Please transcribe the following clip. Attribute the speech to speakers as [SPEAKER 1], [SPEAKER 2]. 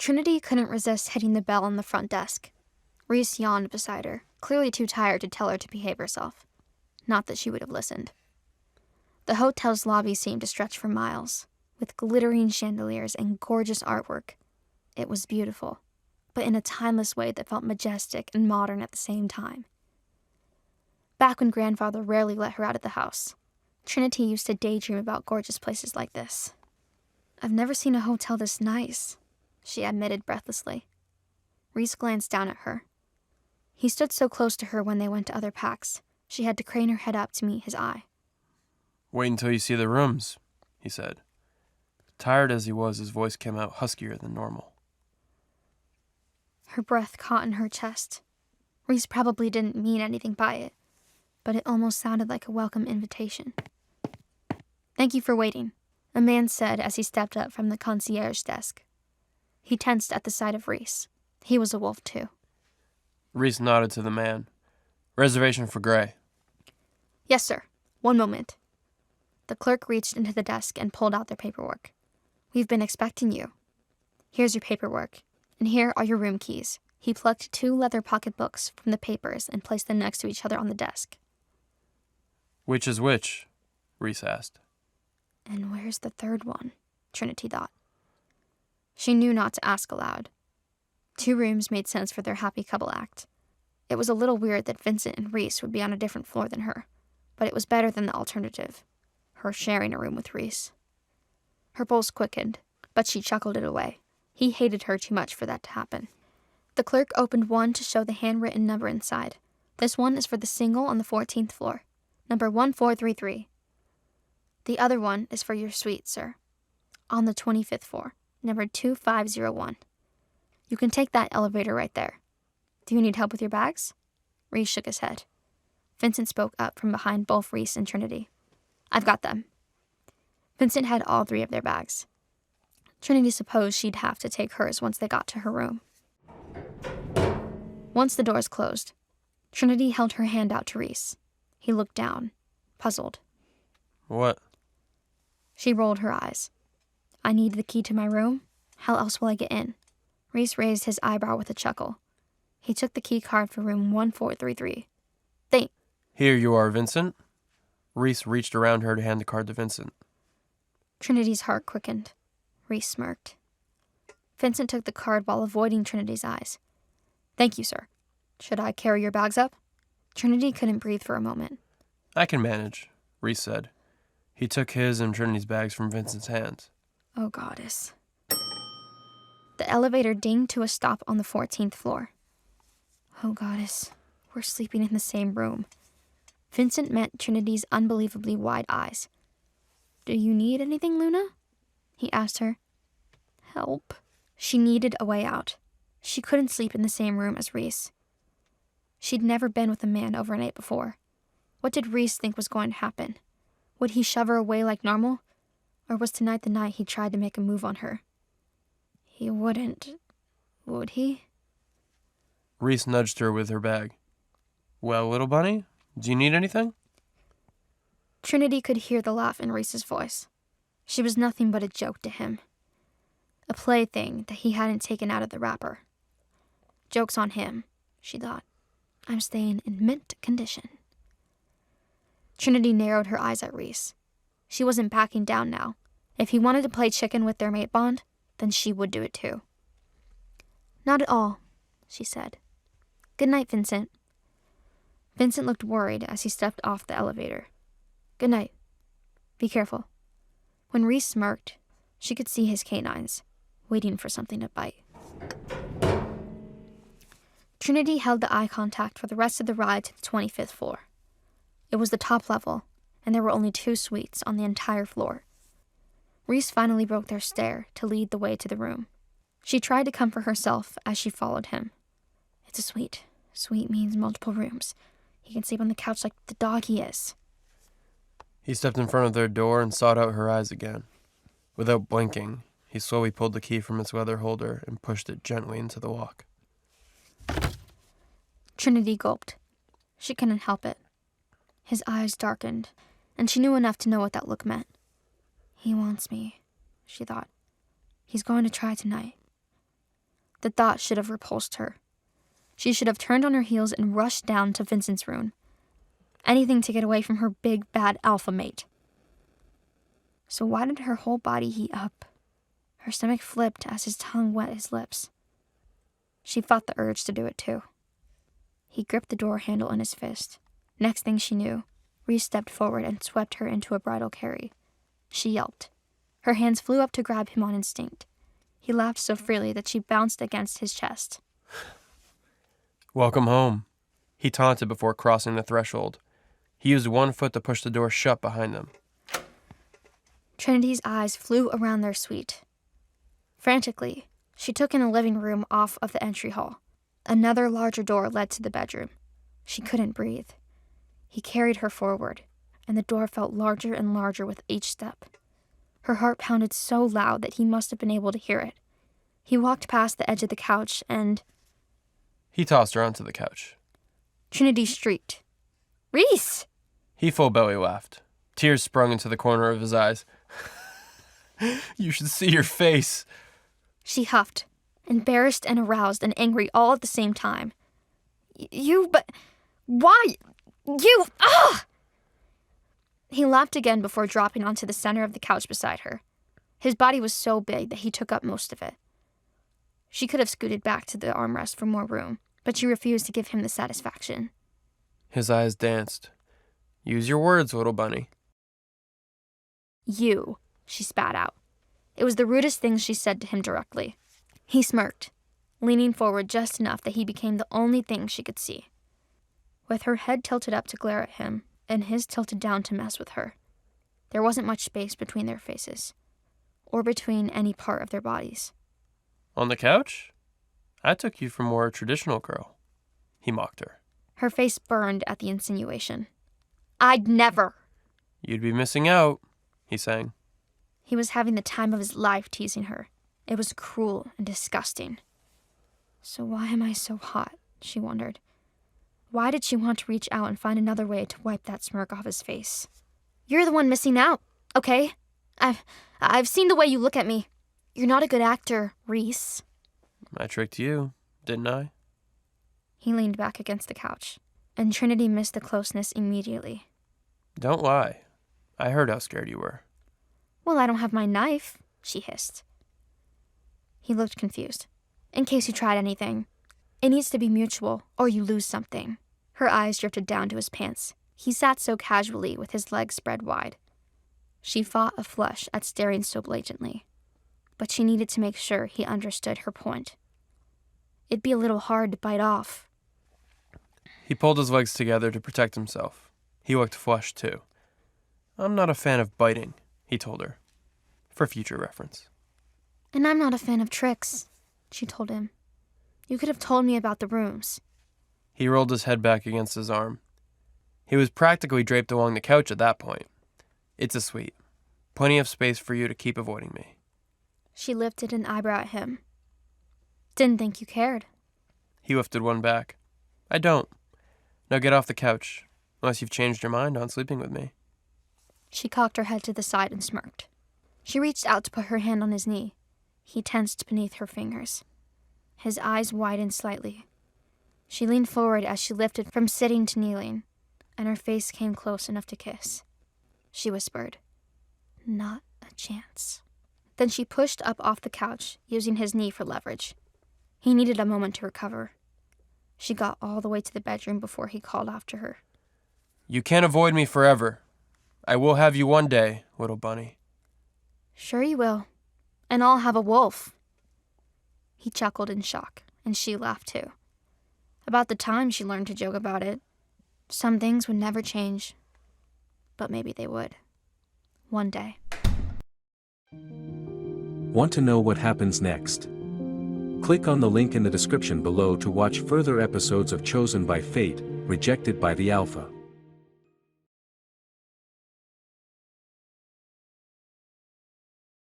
[SPEAKER 1] Trinity couldn't resist hitting the bell on the front desk. Rees yawned beside her, clearly too tired to tell her to behave herself. Not that she would have listened. The hotel's lobby seemed to stretch for miles, with glittering chandeliers and gorgeous artwork. It was beautiful, but in a timeless way that felt majestic and modern at the same time. Back when grandfather rarely let her out of the house, Trinity used to daydream about gorgeous places like this. "I've never seen a hotel this nice," she admitted breathlessly. Rees glanced down at her. He stood so close to her when they went to other packs, she had to crane her head up to meet his eye.
[SPEAKER 2] "Wait until you see the rooms," he said. Tired as he was, his voice came out huskier than normal.
[SPEAKER 1] Her breath caught in her chest. Rees probably didn't mean anything by it, but it almost sounded like a welcome invitation. "Thank you for waiting," a man said as he stepped up from the concierge desk. He tensed at the sight of Rees. He was a wolf, too.
[SPEAKER 2] Reese nodded to the man. "Reservation for Gray."
[SPEAKER 1] "Yes, sir. One moment." The clerk reached into the desk and pulled out their paperwork. "We've been expecting you. Here's your paperwork, and here are your room keys." He plucked 2 leather pocketbooks from the papers and placed them next to each other on the desk.
[SPEAKER 2] "Which is which?" Reese asked.
[SPEAKER 1] And where's the third one? Trinity thought. She knew not to ask aloud. 2 rooms made sense for their happy couple act. It was a little weird that Vincent and Rees would be on a different floor than her, but it was better than the alternative, her sharing a room with Rees. Her pulse quickened, but she chuckled it away. He hated her too much for that to happen. The clerk opened one to show the handwritten number inside. "This one is for the single on the 14th floor, number 1433. The other one is for your suite, sir, on the 25th floor, number 2501. You can take that elevator right there. Do you need help with your bags?" Rees shook his head. Vincent spoke up from behind both Rees and Trinity. "I've got them." Vincent had all 3 of their bags. Trinity supposed she'd have to take hers once they got to her room. Once the doors closed, Trinity held her hand out to Rees. He looked down, puzzled.
[SPEAKER 2] "What?"
[SPEAKER 1] She rolled her eyes. "I need the key to my room. How else will I get in?" Rees raised his eyebrow with a chuckle. He took the key card for room 1433.
[SPEAKER 2] "Here you are, Vincent." Reese reached around her to hand the card to Vincent.
[SPEAKER 1] Trinity's heart quickened. Rees smirked. Vincent took the card while avoiding Trinity's eyes. "Thank you, sir. Should I carry your bags up?" Trinity couldn't breathe for a moment.
[SPEAKER 2] "I can manage," Reese said. He took his and Trinity's bags from Vincent's hands.
[SPEAKER 1] Oh, goddess. The elevator dinged to a stop on the 14th floor. Oh, goddess. We're sleeping in the same room. Vincent met Trinity's unbelievably wide eyes. "Do you need anything, Luna?" he asked her. Help. She needed a way out. She couldn't sleep in the same room as Rees. She'd never been with a man overnight before. What did Rees think was going to happen? Would he shove her away like normal? Or was tonight the night he tried to make a move on her? He wouldn't, would he?
[SPEAKER 2] Reese nudged her with her bag. "Well, little bunny, do you need anything?"
[SPEAKER 1] Trinity could hear the laugh in Rees's voice. She was nothing but a joke to him. A plaything that he hadn't taken out of the wrapper. Joke's on him, she thought. I'm staying in mint condition. Trinity narrowed her eyes at Rees. She wasn't backing down now. If he wanted to play chicken with their mate bond, then she would do it too. Not at all, she said. Good night, Vincent. Vincent looked worried as he stepped off the elevator. Good night. Be careful. When Rees smirked, she could see his canines, waiting for something to bite. Trinity held the eye contact for the rest of the ride to the 25th floor. It was the top level, and there were only 2 suites on the entire floor. Rees finally broke their stare to lead the way to the room. She tried to comfort herself as she followed him. It's a suite. Suite means multiple rooms. He can sleep on the couch like the dog he is.
[SPEAKER 2] He stepped in front of their door and sought out her eyes again. Without blinking, he slowly pulled the key from its leather holder and pushed it gently into the lock.
[SPEAKER 1] Trinity gulped. She couldn't help it. His eyes darkened, and she knew enough to know what that look meant. He wants me, she thought. He's going to try tonight. The thought should have repulsed her. She should have turned on her heels and rushed down to Vincent's room. Anything to get away from her big, bad alpha mate. So why did her whole body heat up? Her stomach flipped as his tongue wet his lips. She fought the urge to do it too. He gripped the door handle in his fist. Next thing she knew, Reese stepped forward and swept her into a bridal carry. She yelped. Her hands flew up to grab him on instinct. He laughed so freely that she bounced against his chest.
[SPEAKER 2] Welcome home, he taunted before crossing the threshold. He used one foot to push the door shut behind them.
[SPEAKER 1] Trinity's eyes flew around their suite. Frantically, she took in a living room off of the entry hall. Another larger door led to the bedroom. She couldn't breathe. He carried her forward, and the door felt larger and larger with each step. Her heart pounded so loud that he must have been able to hear it. He walked past the edge of the couch and...
[SPEAKER 2] He tossed her onto the couch.
[SPEAKER 1] Trinity shrieked. "Reese!"
[SPEAKER 2] He full belly laughed. Tears sprung into the corner of his eyes. You should see your face.
[SPEAKER 1] She huffed, embarrassed and aroused and angry all at the same time. But why? Ah! He laughed again before dropping onto the center of the couch beside her. His body was so big that he took up most of it. She could have scooted back to the armrest for more room, but she refused to give him the satisfaction.
[SPEAKER 2] His eyes danced. Use your words, little bunny.
[SPEAKER 1] "You," she spat out. It was the rudest thing she said to him directly. He smirked, leaning forward just enough that he became the only thing she could see. With her head tilted up to glare at him, and his tilted down to mess with her, there wasn't much space between their faces, or between any part of their bodies.
[SPEAKER 2] On the couch? I took you for a more traditional girl, he mocked her.
[SPEAKER 1] Her face burned at the insinuation. "I'd never."
[SPEAKER 2] You'd be missing out, he sang.
[SPEAKER 1] He was having the time of his life teasing her. It was cruel and disgusting. So why am I so hot? She wondered. Why did she want to reach out and find another way to wipe that smirk off his face? "You're the one missing out, okay? I've seen the way you look at me. You're not a good actor, Reese."
[SPEAKER 2] I tricked you, didn't I?
[SPEAKER 1] He leaned back against the couch, and Trinity missed the closeness immediately.
[SPEAKER 2] Don't lie. I heard how scared you were.
[SPEAKER 1] "Well, I don't have my knife," she hissed. He looked confused. "In case you tried anything. It needs to be mutual, or you lose something." Her eyes drifted down to his pants. He sat so casually with his legs spread wide. She fought a flush at staring so blatantly, but she needed to make sure he understood her point. It'd be a little hard to bite off.
[SPEAKER 2] He pulled his legs together to protect himself. He looked flushed, too. I'm not a fan of biting, he told her, for future reference.
[SPEAKER 1] "And I'm not a fan of tricks," she told him. "You could have told me about the rooms."
[SPEAKER 2] He rolled his head back against his arm. He was practically draped along the couch at that point. It's a suite. Plenty of space for you to keep avoiding me.
[SPEAKER 1] She lifted an eyebrow at him. "Didn't think you cared."
[SPEAKER 2] He lifted one back. I don't. Now get off the couch, unless you've changed your mind on sleeping with me.
[SPEAKER 1] She cocked her head to the side and smirked. She reached out to put her hand on his knee. He tensed beneath her fingers. His eyes widened slightly. She leaned forward as she lifted from sitting to kneeling, and her face came close enough to kiss. She whispered, "Not a chance." Then she pushed up off the couch, using his knee for leverage. He needed a moment to recover. She got all the way to the bedroom before he called after her.
[SPEAKER 2] You can't avoid me forever. I will have you one day, little bunny.
[SPEAKER 1] "Sure you will. And I'll have a wolf." He chuckled in shock, and she laughed too. About the time she learned to joke about it. Some things would never change, but maybe they would. One day.
[SPEAKER 3] Want to know what happens next? Click on the link in the description below to watch further episodes of Chosen by Fate, Rejected by the Alpha.